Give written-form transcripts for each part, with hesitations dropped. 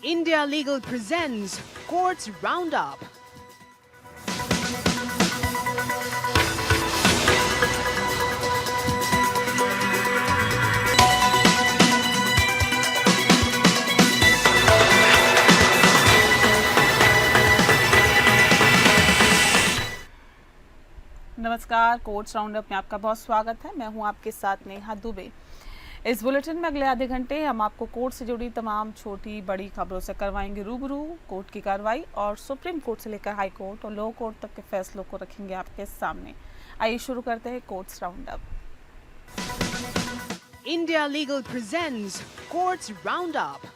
India Legal presents Courts Roundup. नमस्कार, courts roundup में आपका बहुत स्वागत है। मैं हूं आपके साथ नेहा दुबे। इस बुलेटिन में अगले आधे घंटे हम आपको कोर्ट से जुड़ी तमाम छोटी बड़ी खबरों से करवाएंगे रूबरू। कोर्ट की कार्रवाई और सुप्रीम कोर्ट से लेकर हाई कोर्ट और लो कोर्ट तक के फैसलों को रखेंगे आपके सामने। आइए शुरू करते हैं courts roundup. India Legal presents Courts Roundup.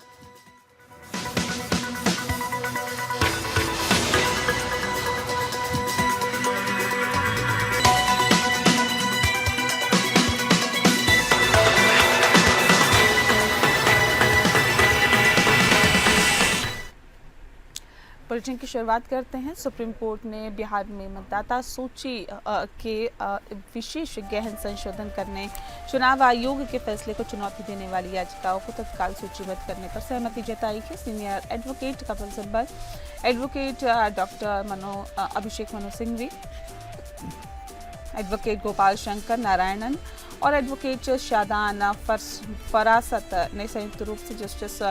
Bulletin की शुरुआत करते हैं। सुप्रीम कोर्ट ने बिहार में मतदाता सूची के विशेष गहन संशोधन करने चुनाव आयोग के फैसले को चुनौती देने वाली याचिकाओं को तत्काल सूचीबद्ध करने पर सहमति जताई है। Senior advocate Kapil Sibal, advocate doctor Abhishek Manu Singhvi, advocate Gopal Shankar Narayanan और एडवोकेट शादान फरासत ने संयुक्त रूप से जस्टिस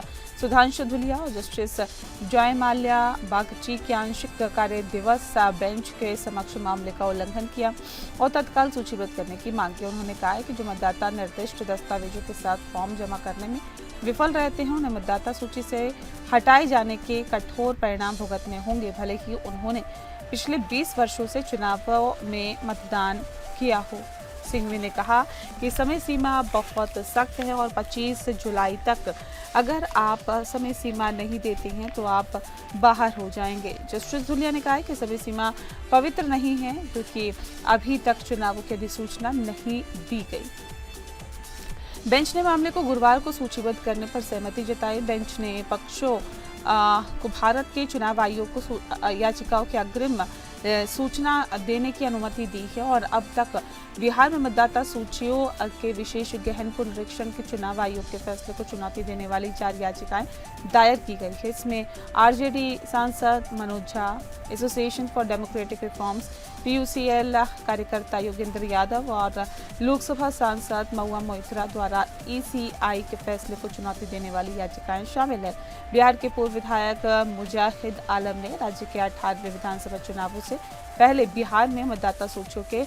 सुधांशु धुलिया और जस्टिस जय माल्या बागची के आंशिक कार्य दिवस बेंच के समक्ष मामले का उल्लंघन किया और तत्काल सूचीबद्ध करने की मांग की। उन्होंने कहा है कि जो मतदाता निर्दिष्ट दस्तावेजों के साथ फॉर्म जमा करने में विफल रहते हैं उन्हें मतदाता सूची से हटाए जाने के कठोर परिणाम भुगतने होंगे, भले ही उन्होंने पिछले 20 वर्षों से चुनावों में मतदान किया हो। सिंघवी ने कहा कि समय सीमा बहुत सख्त है और 25 जुलाई तक अगर आप समय सीमा नहीं देते हैं तो आप बाहर हो जाएंगे। जस्टिस धुलिया ने कहा है कि समय सीमा पवित्र नहीं है क्योंकि अभी तक चुनावों की अधिसूचना नहीं दी गई। बेंच ने मामले को गुरुवार को सूचीबद्ध करने पर सहमति जताई। बेंच ने पक्षों को भारत के चुनाव आयोग को याचिकाओं के अग्रिम सूचना देने की अनुमति दी है और अब तक बिहार में मतदाता सूचियों के विशेष गहन पुनरीक्षण के चुनाव आयोग के फैसले को चुनौती देने वाली 4 याचिकाएं दायर की गई है। इसमें आरजेडी सांसद Manoj Jha, association for democratic reforms, PUCL कार्यकर्ता योगेंद्र यादव और लोकसभा सांसद महुआ मोइत्रा द्वारा ईसीआई के फैसले को चुनौती देने वाली याचिकाएं शामिल है। बिहार के पूर्व विधायक मुजाहिद आलम ने राज्य के 18वें विधानसभा चुनावों से पहले बिहार में मतदाता सूचियों के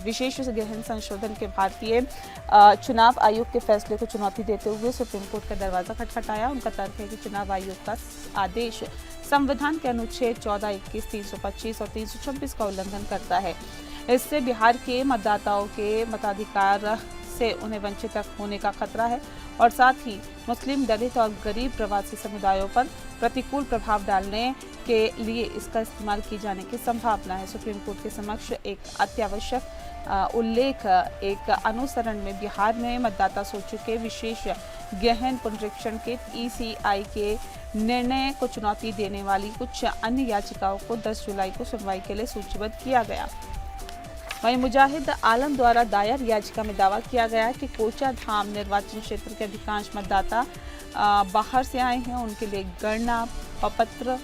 विशेष गहन संशोधन के भारतीय चुनाव आयोग के फैसले को चुनौती देते हुए सुप्रीम कोर्ट का दरवाजा खटखटाया। उनका तर्क है कि चुनाव आयोग का आदेश संविधान के अनुच्छेद 14, 21, 325 और 326 का उल्लंघन करता है। इससे बिहार के मतदाताओं के मताधिकार से उन्हें वंचित होने का खतरा है और साथ ही मुस्लिम, दलित और गरीब प्रवासी समुदायों पर प्रतिकूल प्रभाव डालने के लिए इसका इस्तेमाल किए जाने की संभावना है। सुप्रीम कोर्ट के समक्ष एक अत्यावश्यक उल्लेख एक अनुसरण में बिहार में मतदाता सूचियों के विशेष गहन पुनरीक्षण के ईसीआई के निर्णय को चुनौती देने वाली कुछ अन्य याचिकाओं को 10 जुलाई को सुनवाई के लिए सूचीबद्ध किया गया। वहीं मुजाहिद आलम द्वारा दायर याचिका में दावा किया गया है कि कोचाधाम निर्वाचन क्षेत्र के अधिकांश मतदाता बाहर से आए हैं। उनके लिए गणना प्रपत्र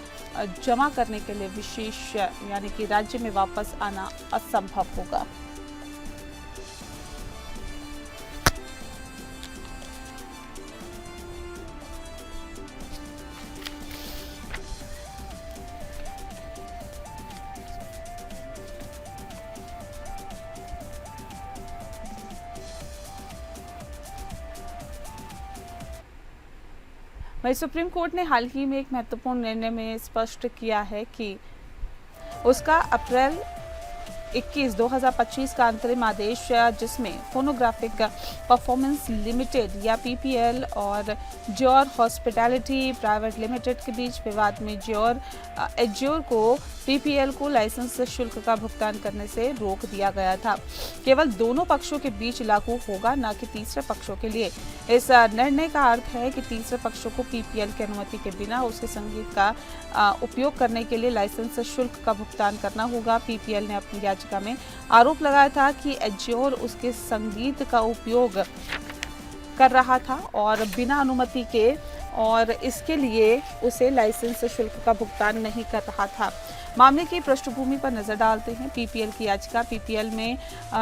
जमा करने के लिए विशेष यानी कि राज्य में वापस आना असंभव होगा। वहीं सुप्रीम कोर्ट ने हाल ही में एक महत्वपूर्ण निर्णय में स्पष्ट किया है कि उसका अप्रैल 21, 2025 का अंतरिम आदेश जिसमें फोनोग्राफिक परफॉर्मेंस लिमिटेड या पीपीएल और ज्योर हॉस्पिटैलिटी प्राइवेट लिमिटेड के बीच विवाद में एज्योर को पीपीएल को लाइसेंस शुल्क का भुगतान करने से रोक दिया गया था। केवल दोनों पक्षों के बीच लागू होगा, न कि तीसरे पक्षों के लिए। इस निर्णय का अर्थ है कि तीसरे पक्षों को पीपीएल की अनुमति के बिना उसके संगीत का उपयोग करने के लिए लाइसेंस शुल्क का भुगतान करना होगा। पीपीएल ने अपनी याचिका में आरोप लगाया था कि एज्योर उसके संगीत का उपयोग कर रहा था और बिना अनुमति के, और इसके लिए उसे लाइसेंस शुल्क का भुगतान नहीं कर रहा था। मामले की पृष्ठभूमि पर नजर डालते हैं। पीपीएल की याचिका। पीपीएल में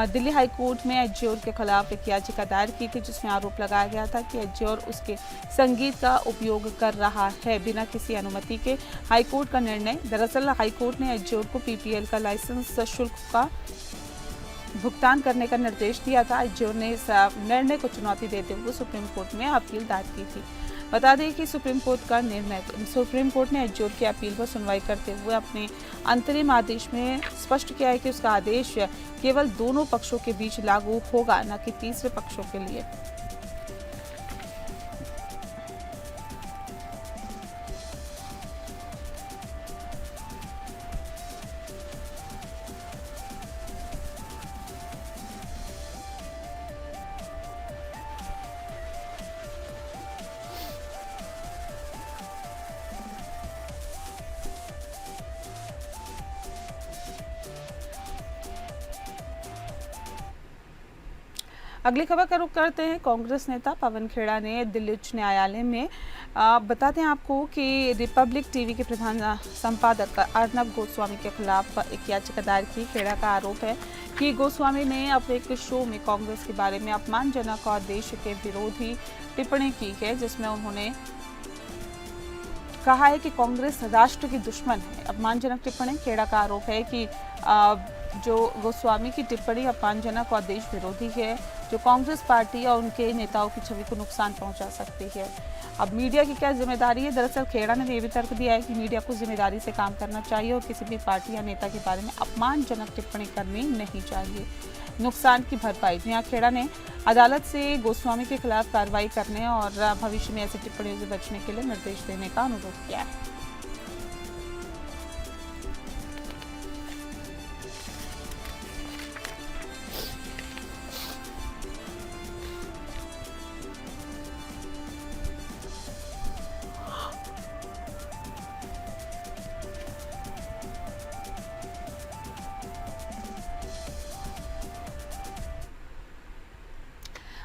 दिल्ली हाईकोर्ट में एज्योर के खिलाफ एक याचिका दायर की थी, जिसमें आरोप लगाया गया था कि एज्योर उसके संगीत का उपयोग कर रहा है बिना किसी अनुमति के। हाईकोर्ट का निर्णय। दरअसल हाईकोर्ट ने एज्योर को पीपीएल का लाइसेंस शुल्क का भुगतान करने का निर्देश दिया था। एज्योर ने इस निर्णय को चुनौती देते हुए सुप्रीम कोर्ट में अपील दायर की थी। बता दें कि सुप्रीम कोर्ट ने एज्योर की अपील पर सुनवाई करते हुए अपने अंतरिम आदेश में स्पष्ट किया है कि उसका आदेश केवल दोनों पक्षों के बीच लागू होगा, न कि तीसरे पक्षों के लिए। अगली खबर का रुख करते हैं। कांग्रेस नेता पवन खेड़ा ने दिल्ली उच्च न्यायालय में बताते हैं आपको कि रिपब्लिक टीवी के प्रधान संपादक अर्नब गोस्वामी के खिलाफ एक याचिका दायर की। खेड़ा का आरोप है कि गोस्वामी ने अपने एक शो में कांग्रेस के बारे में अपमानजनक और देश के विरोधी टिप्पणी की है, जिसमें उन्होंने कहा है कि कांग्रेस राष्ट्र की दुश्मन है। अपमानजनक टिप्पणी। खेड़ा का आरोप है कि जो गोस्वामी की टिप्पणी अपमानजनक और देश विरोधी है, जो कांग्रेस पार्टी और उनके नेताओं की छवि को नुकसान पहुंचा सकती है। अब मीडिया की क्या जिम्मेदारी है? दरअसल खेड़ा ने यह भी तर्क दिया है कि मीडिया को जिम्मेदारी से काम करना चाहिए और किसी भी पार्टी या नेता के बारे में अपमानजनक टिप्पणी करनी नहीं चाहिए। नुकसान की भरपाई। जहां खेड़ा ने अदालत से गोस्वामी के खिलाफ कार्रवाई करने और भविष्य में ऐसी टिप्पणियों से बचने के लिए निर्देश देने का अनुरोध किया है।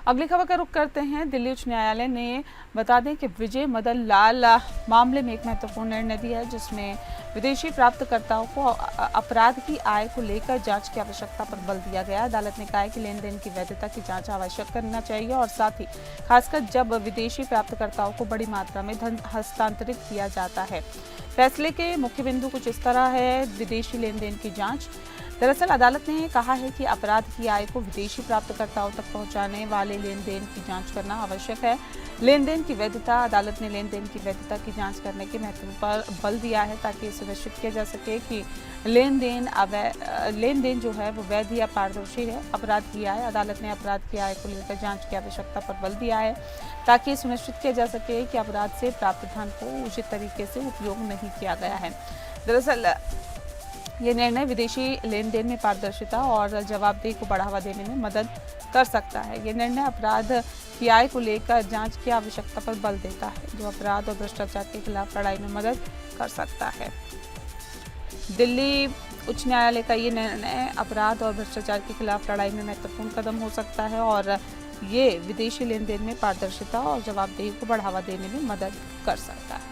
अगली खबर का रुख करते हैं। दिल्ली उच्च न्यायालय ने बता दें कि विजय मदन लाल मामले में एक महत्वपूर्ण निर्णय दिया है, जिसमें विदेशी प्राप्तकर्ताओं को अपराध की आय को लेकर जांच की आवश्यकता पर बल दिया गया। अदालत ने कहा है कि लेन देन की वैधता की जांच आवश्यक करना चाहिए और साथ ही खासकर जब विदेशी प्राप्तकर्ताओं को बड़ी मात्रा में धन हस्तांतरित किया जाता है। फैसले के मुख्य बिंदु कुछ इस तरह है। विदेशी लेन देन की जांच। दरअसल अदालत ने कहा है कि अपराध की आय को विदेशी प्राप्तकर्ताओं तक पहुंचाने वाले लेन देन की जांच करना आवश्यक है। लेन देन की वैधता। अदालत ने लेन देन की वैधता की जांच करने के महत्व पर बल दिया है, ताकि ये सुनिश्चित किया जा सके कि लेन देन जो है वो वैध या पारदर्शी है। अपराध की आय। अदालत ने अपराध की आय को लेकर जांच की आवश्यकता पर बल दिया है, ताकि सुनिश्चित किया जा सके कि अपराध से प्राप्त धन को उचित तरीके से उपयोग नहीं किया गया है। दरअसल ये निर्णय विदेशी लेन देन में पारदर्शिता और जवाबदेही को बढ़ावा देने में मदद कर सकता है। ये निर्णय अपराध की आय को लेकर जांच की आवश्यकता पर बल देता है, जो अपराध और भ्रष्टाचार के खिलाफ लड़ाई में मदद कर सकता है। दिल्ली उच्च न्यायालय का ये निर्णय अपराध और भ्रष्टाचार के खिलाफ लड़ाई में महत्वपूर्ण कदम हो सकता है और ये विदेशी लेन देन में पारदर्शिता और जवाबदेही को बढ़ावा देने में मदद कर सकता है।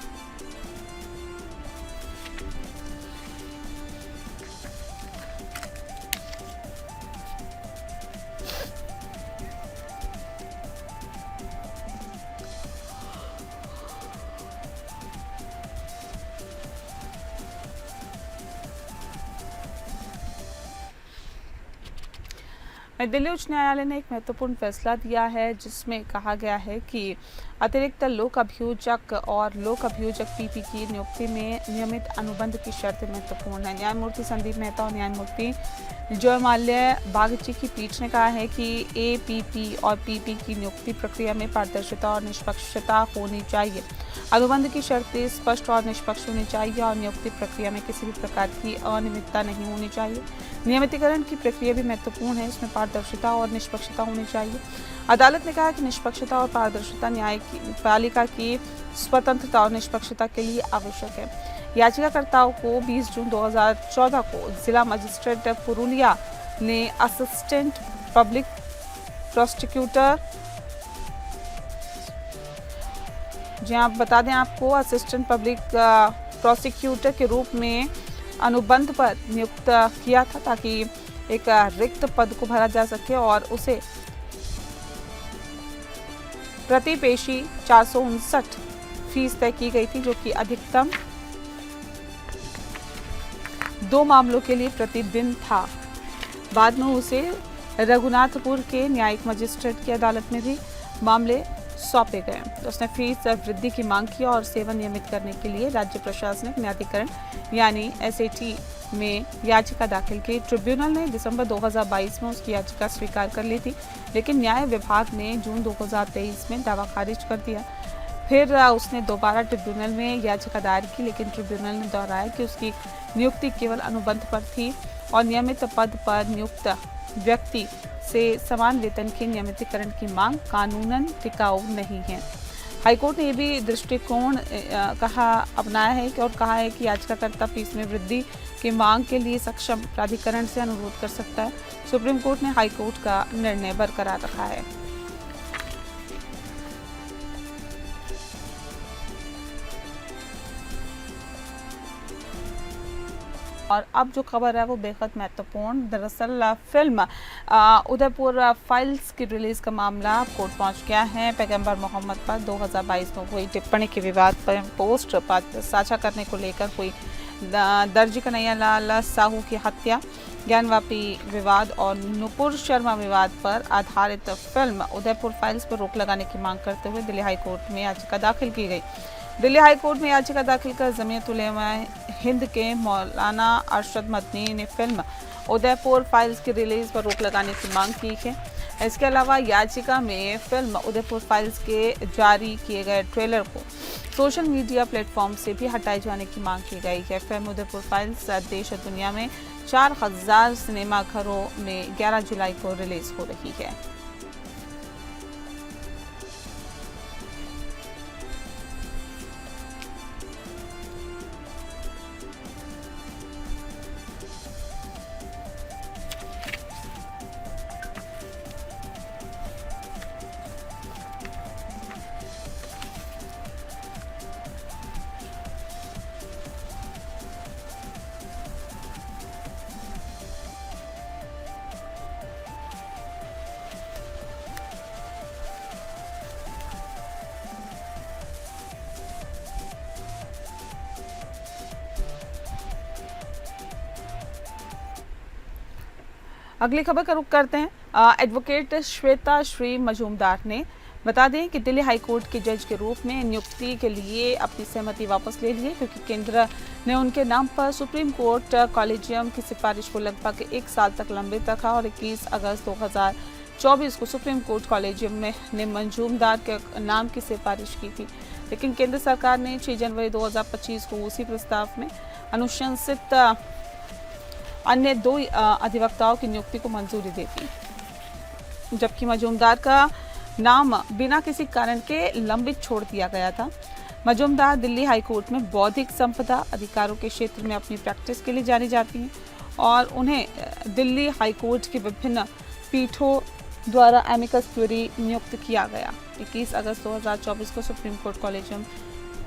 दिल्ली उच्च न्यायालय ने एक महत्वपूर्ण फैसला दिया है, जिसमें कहा गया है कि अतिरिक्त लोक अभियोजक और लोक अभियोजक पीपी की नियुक्ति में नियमित अनुबंध की शर्त महत्वपूर्ण है। न्यायमूर्ति संदीप मेहता और न्यायमूर्ति जयमाल्या बागची की पीठ ने कहा है कि एपीपी और पीपी की नियुक्ति प्रक्रिया में पारदर्शिता और निष्पक्षता होनी चाहिए। अनुबंध की शर्तें स्पष्ट और निष्पक्ष होनी चाहिए और नियुक्ति प्रक्रिया में किसी भी प्रकार की अनियमितता नहीं होनी चाहिए। नियमितीकरण की प्रक्रिया भी महत्वपूर्ण है, इसमें पारदर्शिता और निष्पक्षता होनी चाहिए। अदालत ने कहा कि निष्पक्षता और पारदर्शिता न्यायपालिका की स्वतंत्रता और निष्पक्षता के लिए आवश्यक है। याचिकाकर्ताओं को 20 जून 2014 को जिला मजिस्ट्रेट पुरुलिया ने असिस्टेंट पब्लिक प्रोसिक्यूटर जी आप बता दें आपको असिस्टेंट पब्लिक प्रोसिक्यूटर के रूप में अनुबंध पर नियुक्त किया था ताकि एक रिक्त पद को भरा जा सके और उसे प्रति पेशी 459 फीस तय की गई थी, जो कि अधिकतम 2 मामलों के लिए प्रतिदिन था। बाद में उसे रघुनाथपुर के न्यायिक मजिस्ट्रेट की अदालत में भी मामले सौंपे गए। तो उसने फीस वृद्धि की मांग की और सेवा नियमित करने के लिए राज्य प्रशासनिक न्यायाधिकरण यानी एसएटी में याचिका दाखिल की। ट्रिब्यूनल ने दिसंबर 2022 में उसकी याचिका स्वीकार कर ली थी, लेकिन न्याय विभाग ने जून 2023 में दावा खारिज कर दिया। फिर उसने दोबारा ट्रिब्यूनल में याचिका दायर की, लेकिन ट्रिब्यूनल ने दोहराया कि उसकी नियुक्ति केवल अनुबंध पर थी और नियमित पद पर नियुक्त व्यक्ति से समान वेतन के नियमितीकरण की मांग कानूनन टिकाऊ नहीं है। हाईकोर्ट ने यह भी दृष्टिकोण अपनाया है और कहा है कि याचिकाकर्ता फीस में वृद्धि की मांग के लिए सक्षम प्राधिकरण से अनुरोध कर सकता है। सुप्रीम कोर्ट ने हाईकोर्ट का निर्णय बरकरार रखा है। और अब जो खबर है वो बेहद महत्वपूर्ण। दरअसल फिल्म उदयपुर फाइल्स की रिलीज का मामला कोर्ट पहुंच गया है। पैगंबर मोहम्मद पर 2022 में हुई टिप्पणी के विवाद पर पोस्ट साझा करने को लेकर हुई दर्जी कन्हैयालाल साहू की हत्या, ज्ञानवापी विवाद और नुपुर शर्मा विवाद पर आधारित फिल्म उदयपुर फाइल्स पर रोक लगाने की मांग करते हुए दिल्ली हाईकोर्ट में याचिका दाखिल की गई। दिल्ली हाईकोर्ट में याचिका दाखिल कर जमीयत उलेमा हिंद के मौलाना अरशद मदनी ने फिल्म उदयपुर फाइल्स की रिलीज पर रोक लगाने की मांग की है। इसके अलावा याचिका में फिल्म उदयपुर फाइल्स के जारी किए गए ट्रेलर को सोशल मीडिया प्लेटफॉर्म से भी हटाए जाने की मांग की गई है। फिल्म उदयपुर फाइल्स देश और दुनिया में 4000 सिनेमाघरों में 11 जुलाई को रिलीज हो रही है। अगली खबर का रुख करते हैं। एडवोकेट श्वेता श्री मजूमदार ने बता दें कि दिल्ली हाईकोर्ट के जज के रूप में नियुक्ति के लिए अपनी सहमति वापस ले ली है, क्योंकि केंद्र ने उनके नाम पर सुप्रीम कोर्ट कॉलेजियम की सिफारिश को लगभग 1 साल तक लंबित रखा और 21 अगस्त 2024 को सुप्रीम कोर्ट कॉलेजियम ने मजूमदार के नाम की सिफारिश की थी। लेकिन केंद्र सरकार ने 6 जनवरी 2025 को उसी प्रस्ताव में अनुशंसित अन्य 2 अधिवक्ताओं की नियुक्ति को मंजूरी दे दी, जबकि मजूमदार का नाम बिना किसी कारण के लंबित छोड़ दिया गया था। मजूमदार दिल्ली हाईकोर्ट में बौद्धिक संपदा अधिकारों के क्षेत्र में अपनी प्रैक्टिस के लिए जानी जाती हैं और उन्हें दिल्ली हाईकोर्ट के विभिन्न पीठों द्वारा एमिकस क्यूरी नियुक्त किया गया। 21 अगस्त 2024 को सुप्रीम कोर्ट कॉलेजियम,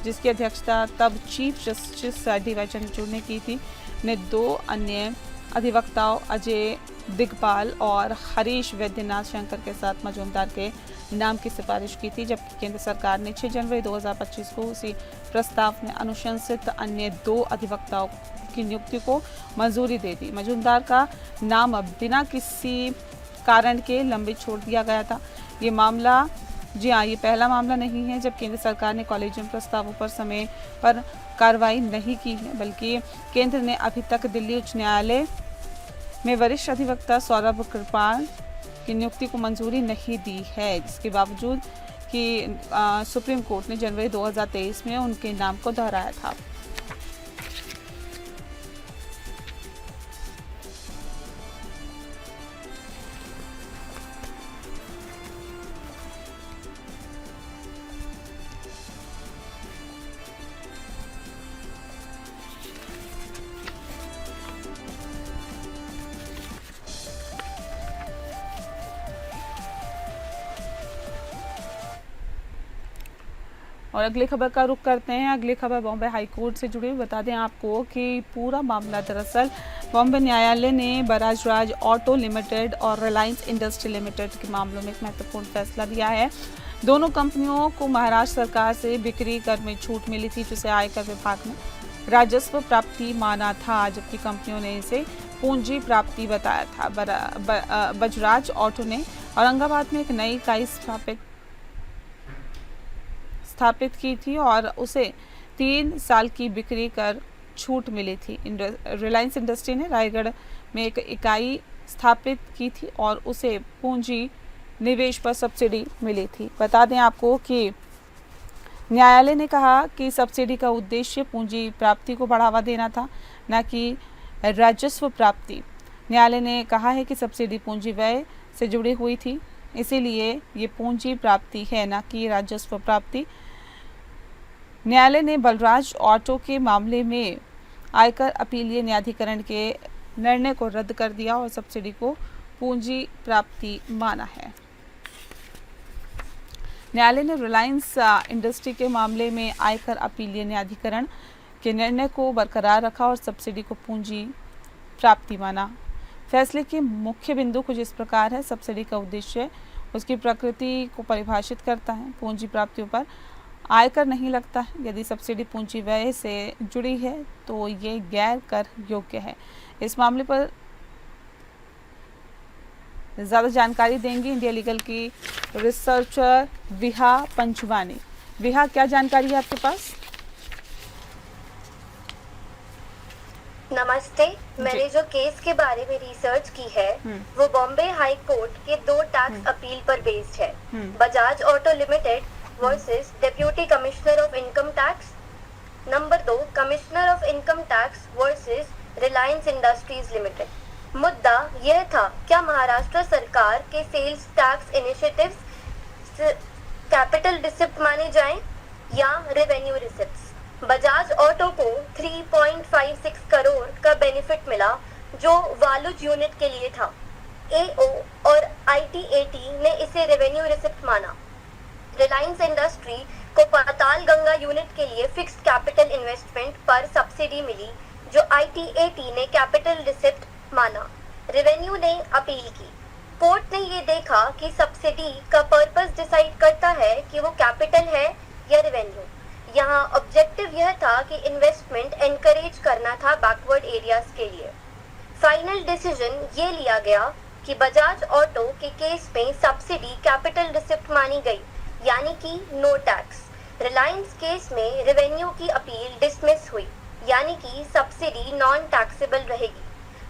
जिसकी अध्यक्षता तब चीफ जस्टिस डी.वाई. चंद्रचूड़ ने की थी, ने 2 अन्य अधिवक्ताओं अजय दिगपाल और हरीश वैद्यनाथ शंकर के साथ मजूमदार के नाम की सिफारिश की थी, जबकि केंद्र सरकार ने 6 जनवरी 2025 को उसी प्रस्ताव में अनुशंसित अन्य 2 अधिवक्ताओं की नियुक्ति को मंजूरी दे दी। मजूमदार का नाम बिना किसी कारण के लंबित छोड़ दिया गया था। ये मामला ये पहला मामला नहीं है जब केंद्र सरकार ने कॉलेजियम प्रस्तावों पर समय पर कार्रवाई नहीं की है, बल्कि केंद्र ने अभी तक दिल्ली उच्च न्यायालय में वरिष्ठ अधिवक्ता सौरभ कृपाल की नियुक्ति को मंजूरी नहीं दी है, जिसके बावजूद कि सुप्रीम कोर्ट ने जनवरी 2023 में उनके नाम को दोहराया था। और अगली खबर का रुख करते हैं। अगली खबर बॉम्बे हाई कोर्ट से जुड़ी। बता दें आपको कि पूरा मामला दरअसल बॉम्बे न्यायालय ने बजाज राज ऑटो लिमिटेड और रिलायंस इंडस्ट्री लिमिटेड के मामलों में एक महत्वपूर्ण फैसला दिया है। दोनों कंपनियों को महाराष्ट्र सरकार से बिक्री कर में छूट मिली थी, जिसे आयकर विभाग ने राजस्व प्राप्ति माना था, जबकि कंपनियों ने इसे पूंजी प्राप्ति बताया था। बजाज ऑटो ने औरंगाबाद में एक नई इकाई स्थापित की थी और उसे 3 साल की बिक्री कर छूट मिली थी। रिलायंस इंडस्ट्री ने रायगढ़ में एक इकाई स्थापित की थी और उसे पूंजी निवेश पर सब्सिडी मिली थी। बता दें आपको कि न्यायालय ने कहा कि सब्सिडी का उद्देश्य पूंजी प्राप्ति को बढ़ावा देना था, न कि राजस्व प्राप्ति। न्यायालय ने कहा है कि सब्सिडी पूंजी व्यय से जुड़ी हुई थी, इसीलिए ये पूंजी प्राप्ति है, न कि राजस्व प्राप्ति। न्यायालय ने बलराज ऑटो के मामले में आयकर अपीलीय न्यायाधिकरण के निर्णय को रद्द कर दिया और सब्सिडी को पूंजी प्राप्ति माना है। न्यायालय ने रिलायंस इंडस्ट्री के मामले में आयकर अपीलीय न्यायाधिकरण के निर्णय को बरकरार रखा और सब्सिडी को पूंजी प्राप्ति माना। फैसले के मुख्य बिंदु कुछ इस प्रकार है। सब्सिडी का उद्देश्य उसकी प्रकृति को परिभाषित करता है। पूंजी प्राप्तियों पर आयकर नहीं लगता है। यदि सब्सिडी पूंजी व्यय से जुड़ी है तो ये गैर कर योग्य है। इस मामले पर ज़्यादा जानकारी देंगी इंडिया लीगल की रिसर्चर विहा पंचवानी। विहा, क्या जानकारी है आपके पास? नमस्ते। मैंने जो केस के बारे में रिसर्च की है वो बॉम्बे हाई कोर्ट के 2 टैक्स अपील पर बेस्ड है। Bajaj auto limited versus deputy commissioner of income tax. Number 2, commissioner of income tax versus Reliance industries limited. मुद्दा यह था, क्या महाराष्ट्र सरकार के sales tax initiatives capital receipt माने जाएं या रेवेन्यू रिसिप्ट्स। बजाज ऑटो को 3.56 करोड़ का बेनिफिट मिला जो वालुज यूनिट के लिए था। एओ और आईटीएटी ने इसे रेवेन्यू रिसिप्ट माना। रिलायंस इंडस्ट्री को पाताल गंगा यूनिट के लिए फिक्स्ड कैपिटल इन्वेस्टमेंट पर सब्सिडी मिली जो आईटीएटी ने कैपिटल रिसिप्ट माना। रेवेन्यू ने अपील की। कोर्ट ने ये देखा कि सब्सिडी का पर्पस डिसाइड करता है कि वो कैपिटल है या रेवेन्यू। यहाँ ऑब्जेक्टिव यह था कि इन्वेस्टमेंट एनकरेज करना था बैकवर्ड एरियाज के लिए। फाइनल डिसीजन ये लिया गया कि बजाज ऑटो के केस में सब्सिडी कैपिटल रिसिप्ट मानी गई, यानी कि नो टैक्स। रिलायंस केस में रेवेन्यू की अपील डिसमिस हुई, यानी कि सब्सिडी नॉन टैक्सेबल रहेगी।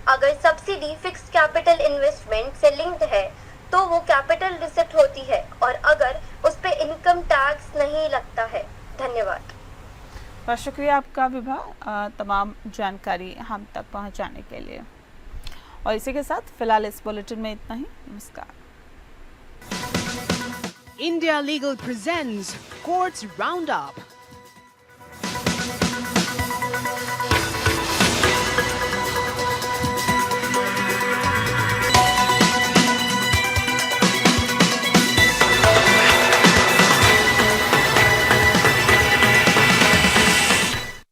अगर सब्सिडी फिक्स्ड कैपिटल इन्वेस्टमेंट से लिंक्ड है तो वो कैपिटल रिसिप्ट होती है और अगर उस पे इनकम टैक्स नहीं लगता है। धन्यवाद। बहुत शुक्रिया आपका विभा, तमाम जानकारी हम तक पहुंचाने के लिए। और इसी के साथ फिलहाल इस बुलेटिन में इतना ही। नमस्कार। India Legal presents Courts Roundup.